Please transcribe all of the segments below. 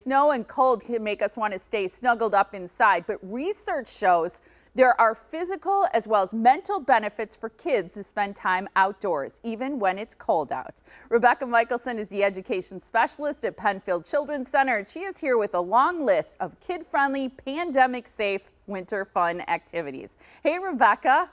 Snow and cold can make us want to stay snuggled up inside, but research shows there are physical as well as mental benefits for kids to spend time outdoors, even when it's cold out. Rebecca Michelsen is the education specialist at Penfield Children's Center, and she is here with a long list of kid-friendly, pandemic-safe winter fun activities. Hey, Rebecca.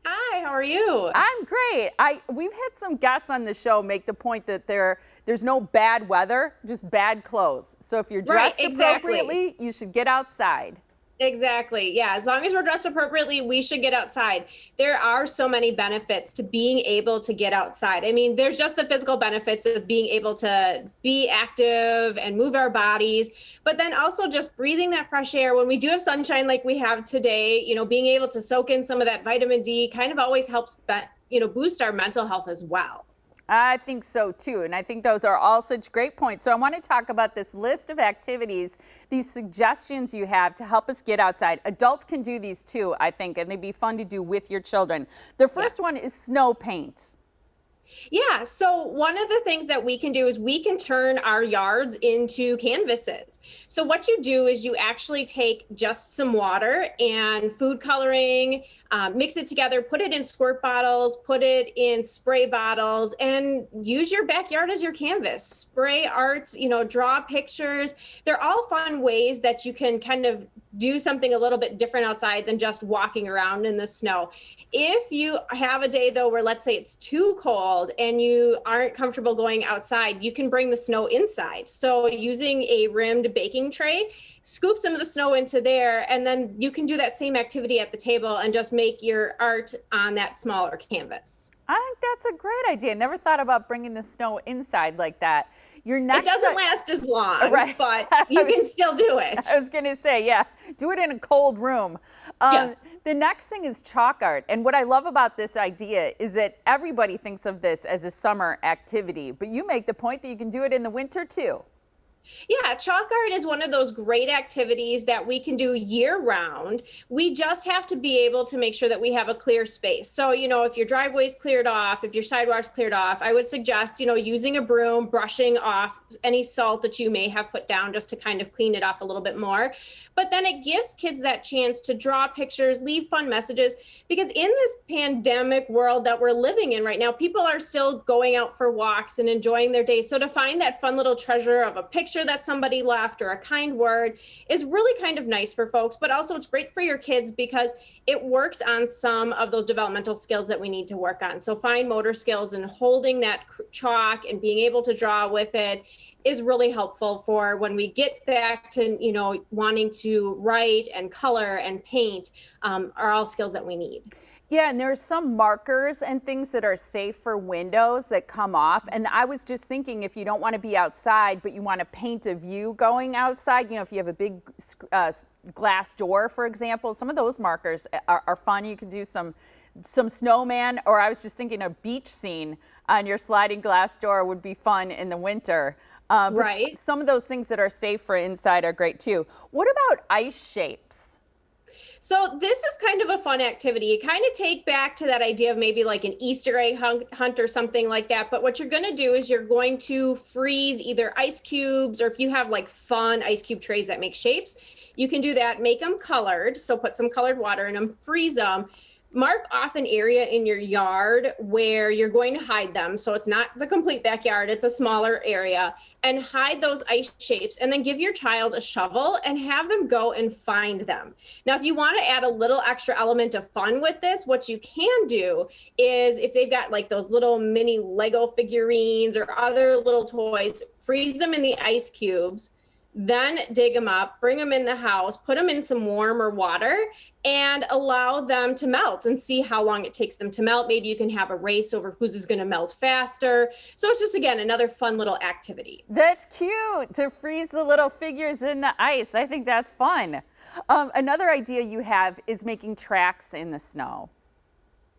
Hi, how are you? I'm great. We've had some guests on the show make the point that there's no bad weather, just bad clothes. So if you're dressed appropriately, you should get outside. Exactly. Yeah. As long as we're dressed appropriately, we should get outside. There are so many benefits to being able to get outside. I mean, there's just the physical benefits of being able to be active and move our bodies, but then also just breathing that fresh air. When we do have sunshine like we have today, being able to soak in some of that vitamin D kind of always helps, boost our mental health as well. I think so too, and I think those are all such great points. So I want to talk about this list of activities, these suggestions you have to help us get outside. Adults can do these too, I think, and they'd be fun to do with your children. The first one is snow paint. Yeah, so one of the things that we can do is we can turn our yards into canvases. So what you do is you actually take just some water and food coloring, mix it together, put it in squirt bottles, put it in spray bottles, and use your backyard as your canvas. Spray art, draw pictures. They're all fun ways that you can kind of do something a little bit different outside than just walking around in the snow. If you have a day though where let's say it's too cold and you aren't comfortable going outside, you can bring the snow inside. So using a rimmed baking tray, scoop some of the snow into there, and then you can do that same activity at the table and just make your art on that smaller canvas. I think that's a great idea. Never thought about bringing the snow inside like that. It doesn't last as long, right, but you can still do it. I was going to say, yeah, do it in a cold room. Yes. The next thing is chalk art. And what I love about this idea is that everybody thinks of this as a summer activity, but you make the point that you can do it in the winter too. Yeah, chalk art is one of those great activities that we can do year round. We just have to be able to make sure that we have a clear space. So, if your driveway's cleared off, if your sidewalk's cleared off, I would suggest, using a broom, brushing off any salt that you may have put down just to kind of clean it off a little bit more. But then it gives kids that chance to draw pictures, leave fun messages, because in this pandemic world that we're living in right now, people are still going out for walks and enjoying their day. So to find that fun little treasure of a picture that somebody left or a kind word is really kind of nice for folks, but also it's great for your kids because it works on some of those developmental skills that we need to work on. So fine motor skills and holding that chalk and being able to draw with it is really helpful for when we get back to, wanting to write and color and paint, are all skills that we need. Yeah, and there's some markers and things that are safe for windows that come off. And I was just thinking, if you don't want to be outside, but you want to paint a view going outside, if you have a big glass door, for example, some of those markers are fun. You can do some snowman, or I was just thinking a beach scene on your sliding glass door would be fun in the winter. Right. Some of those things that are safe for inside are great too. What about ice shapes? So this is kind of a fun activity. You kind of take back to that idea of maybe like an Easter egg hunt or something like that. But what you're going to do is you're going to freeze either ice cubes, or if you have like fun ice cube trays that make shapes, you can do that. Make them colored. So put some colored water in them, freeze them. Mark off an area in your yard where you're going to hide them. So it's not the complete backyard, it's a smaller area, and hide those ice shapes, and then give your child a shovel and have them go and find them. Now, if you want to add a little extra element of fun with this, what you can do is if they've got like those little mini Lego figurines or other little toys, freeze them in the ice cubes, then dig them up, bring them in the house, put them in some warmer water, and allow them to melt and see how long it takes them to melt. Maybe you can have a race over whose is going to melt faster. So it's just, again, another fun little activity. That's cute, to freeze the little figures in the ice. I think that's fun. Another idea you have is making tracks in the snow.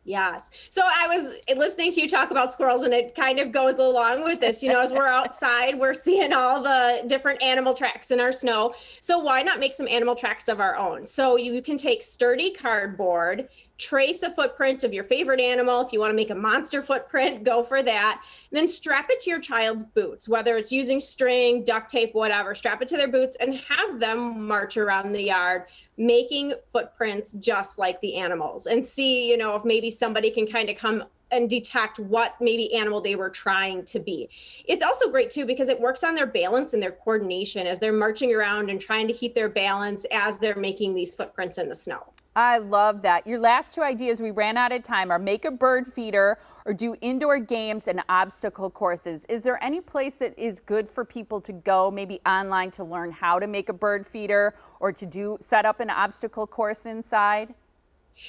Yes. So I was listening to you talk about squirrels, and it kind of goes along with this. As we're outside, we're seeing all the different animal tracks in our snow. So why not make some animal tracks of our own? So you can take sturdy cardboard, trace a footprint of your favorite animal. If you want to make a monster footprint, go for that. And then strap it to your child's boots, whether it's using string, duct tape, whatever. Strap it to their boots and have them march around the yard, making footprints just like the animals, and see, if maybe somebody can kind of come and detect what maybe animal they were trying to be. It's also great too because it works on their balance and their coordination as they're marching around and trying to keep their balance as they're making these footprints in the snow. I love that. Your last two ideas, we ran out of time, are make a bird feeder or do indoor games and obstacle courses. Is there any place that is good for people to go, maybe online, to learn how to make a bird feeder or to set up an obstacle course inside?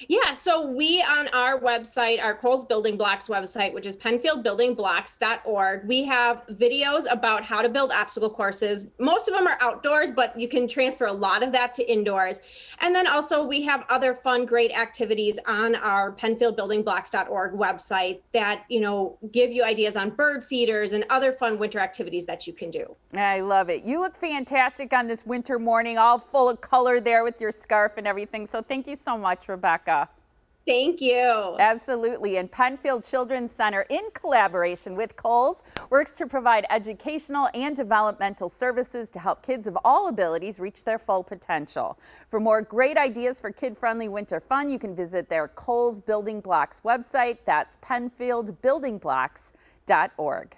Yeah, so we on our website, our Kohl's Building Blocks website, which is penfieldbuildingblocks.org, we have videos about how to build obstacle courses. Most of them are outdoors, but you can transfer a lot of that to indoors. And then also we have other fun, great activities on our penfieldbuildingblocks.org website that, give you ideas on bird feeders and other fun winter activities that you can do. I love it. You look fantastic on this winter morning, all full of color there with your scarf and everything. So thank you so much, Rebecca. Thank you. Absolutely. And Penfield Children's Center, in collaboration with Kohl's, works to provide educational and developmental services to help kids of all abilities reach their full potential. For more great ideas for kid-friendly winter fun, you can visit their Kohl's Building Blocks website. That's penfieldbuildingblocks.org.